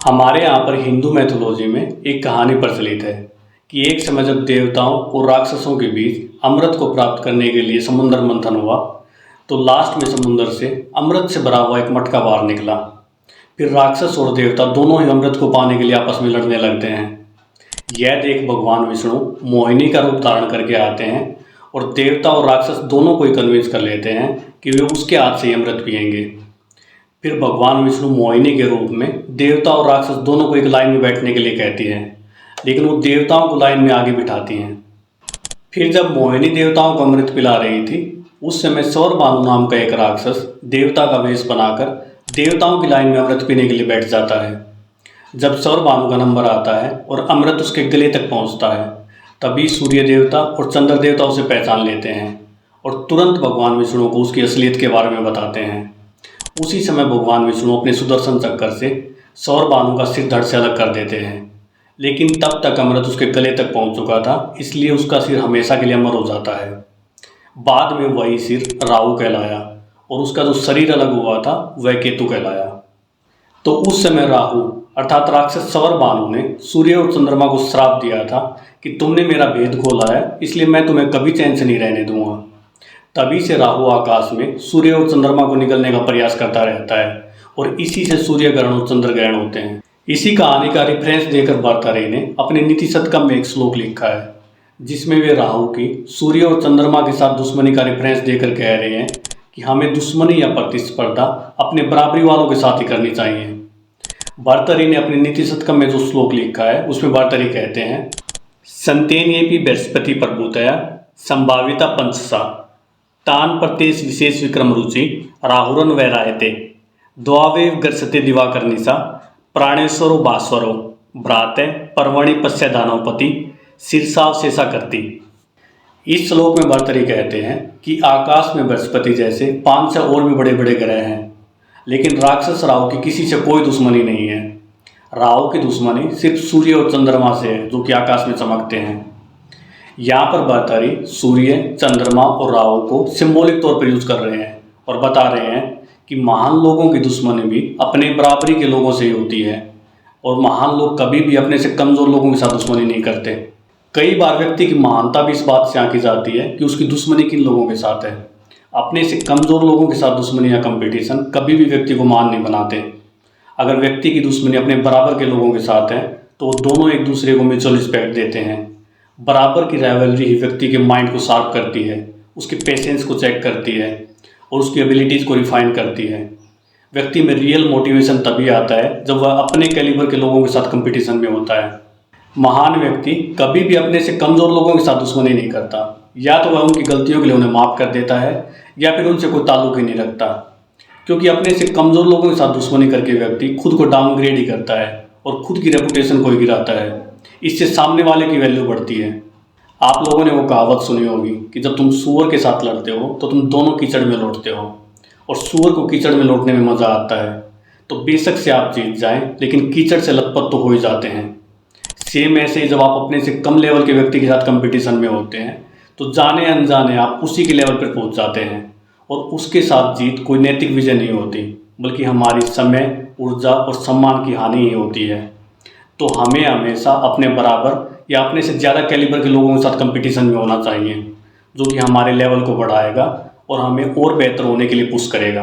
हमारे यहाँ पर हिंदू मैथोलॉजी में एक कहानी प्रचलित है कि एक समय जब देवताओं और राक्षसों के बीच अमृत को प्राप्त करने के लिए समुद्र मंथन हुआ, तो लास्ट में समुद्र से अमृत से भरा हुआ एक मटका बाहर निकला। फिर राक्षस और देवता दोनों ही अमृत को पाने के लिए आपस में लड़ने लगते हैं। यह देख भगवान विष्णु मोहिनी का रूप धारण करके आते हैं और देवता और राक्षस दोनों को ही कन्विंस कर लेते हैं कि वे उसके हाथ से ही अमृत पिएंगे। फिर भगवान विष्णु मोहिनी के रूप में देवता और राक्षस दोनों को एक लाइन में बैठने के लिए कहती हैं, लेकिन वो देवताओं को लाइन में आगे बिठाती हैं। फिर जब मोहिनी देवताओं को अमृत पिला रही थी, उस समय सौरभानु नाम का एक राक्षस देवता का वेश बनाकर देवताओं की लाइन में अमृत पीने के लिए बैठ जाता है। जब सौरभानु का नंबर आता है और अमृत उसके गले तक पहुंचता है, तभी सूर्य देवता और चंद्र देवता उसे पहचान लेते हैं और तुरंत भगवान विष्णु को उसकी असलियत के बारे में बताते हैं। उसी समय भगवान विष्णु अपने सुदर्शन चक्कर से सौरभानु का सिर धड़ से अलग कर देते हैं, लेकिन तब तक अमृत उसके गले तक पहुंच चुका था, इसलिए उसका सिर हमेशा के लिए अमर हो जाता है। बाद में वही सिर राहु कहलाया और उसका जो शरीर अलग हुआ था वह केतु कहलाया। तो उस समय राहु अर्थात राक्षस सौरभानु ने सूर्य और चंद्रमा को श्राप दिया था कि तुमने मेरा भेद खोला है, इसलिए मैं तुम्हें कभी चैन से नहीं रहने दूंगा। तभी से राहु आकाश में सूर्य और चंद्रमा को निगलने का प्रयास करता रहता है और इसी से सूर्य ग्रहण और चंद्र ग्रहण होते हैं। इसी कहानी का रिफरेंस देकर भर्तृहरि ने अपने नीति शतकम में एक श्लोक लिखा है, जिसमें वे राहु की सूर्य और चंद्रमा के साथ दुश्मनी का रिफरेंस देकर कह रहे हैं कि हमें दुश्मनी या प्रतिस्पर्धा अपने बराबरी वालों के साथ ही करनी चाहिए। भर्तृहरि ने अपने नीति शतकम में जो श्लोक लिखा है उसमें भर्तृहरि कहते हैं, संतेन्येपि बृहस्पति प्रभूतया संभाविता पंचसा तान प्रत्येश विशेष विक्रम रुचि राहुरन वैरायते द्वावेव गर्सते दिवाकर निशा प्राणेश्वरो भास्वरो भ्राते पर्वणि पश्य दानवपति शीर्षाव शेषा करती। इस श्लोक में भर्तृहरि कहते हैं कि आकाश में बृहस्पति जैसे 5 और भी बड़े बड़े ग्रह हैं, लेकिन राक्षस राहु की किसी से कोई दुश्मनी नहीं है। राहु की दुश्मनी सिर्फ सूर्य और चंद्रमा से है, जो कि आकाश में चमकते हैं। यहाँ पर भर्तृहरि सूर्य, चंद्रमा और राहु को सिंबॉलिक तौर पर यूज कर रहे हैं और बता रहे हैं कि महान लोगों की दुश्मनी भी अपने बराबरी के लोगों से ही होती है और महान लोग कभी भी अपने से कमज़ोर लोगों के साथ दुश्मनी नहीं करते। कई बार व्यक्ति की महानता भी इस बात से आंकी जाती है कि उसकी दुश्मनी किन लोगों के साथ है। अपने से कमज़ोर लोगों के साथ दुश्मनी या कंपटीशन कभी भी व्यक्ति को महान नहीं बनाते। अगर व्यक्ति की दुश्मनी अपने बराबर के लोगों के साथ है तो वो दोनों एक दूसरे को म्यूचुअल रिस्पेक्ट देते हैं। बराबर की राइवलरी ही व्यक्ति के माइंड को शार्प करती है, उसके पेशेंस को चेक करती है और उसकी एबिलिटीज़ को रिफाइन करती है। व्यक्ति में रियल मोटिवेशन तभी आता है जब वह अपने कैलिबर के लोगों के साथ कंपटीशन में होता है। महान व्यक्ति कभी भी अपने से कमज़ोर लोगों के साथ दुश्मनी नहीं करता, या तो वह उनकी गलतियों के लिए उन्हें माफ़ कर देता है या फिर उनसे कोई ताल्लुक ही नहीं रखता, क्योंकि अपने से कमज़ोर लोगों के साथ दुश्मनी करके व्यक्ति खुद को डाउनग्रेड ही करता है और खुद की रेपुटेशन को ही गिराता है। इससे सामने वाले की वैल्यू बढ़ती है। आप लोगों ने वो कहावत सुनी होगी कि जब तुम सूअर के साथ लड़ते हो तो तुम दोनों कीचड़ में लौटते हो, और सूअर को कीचड़ में लौटने में मज़ा आता है। तो बेशक से आप जीत जाएं, लेकिन कीचड़ से लथपथ तो हो ही जाते हैं। सेम ऐसे ही जब आप अपने से कम लेवल के व्यक्ति के साथ कंपटीशन में होते हैं तो जाने अनजाने आप उसी के लेवल पर पहुंच जाते हैं, और उसके साथ जीत कोई नैतिक विजय नहीं होती, बल्कि हमारी समय, ऊर्जा और सम्मान की हानि ही होती है। तो हमें हमेशा अपने बराबर या अपने से ज़्यादा कैलिबर के लोगों के साथ कंपटीशन में होना चाहिए, जो कि हमारे लेवल को बढ़ाएगा और हमें और बेहतर होने के लिए पुश करेगा।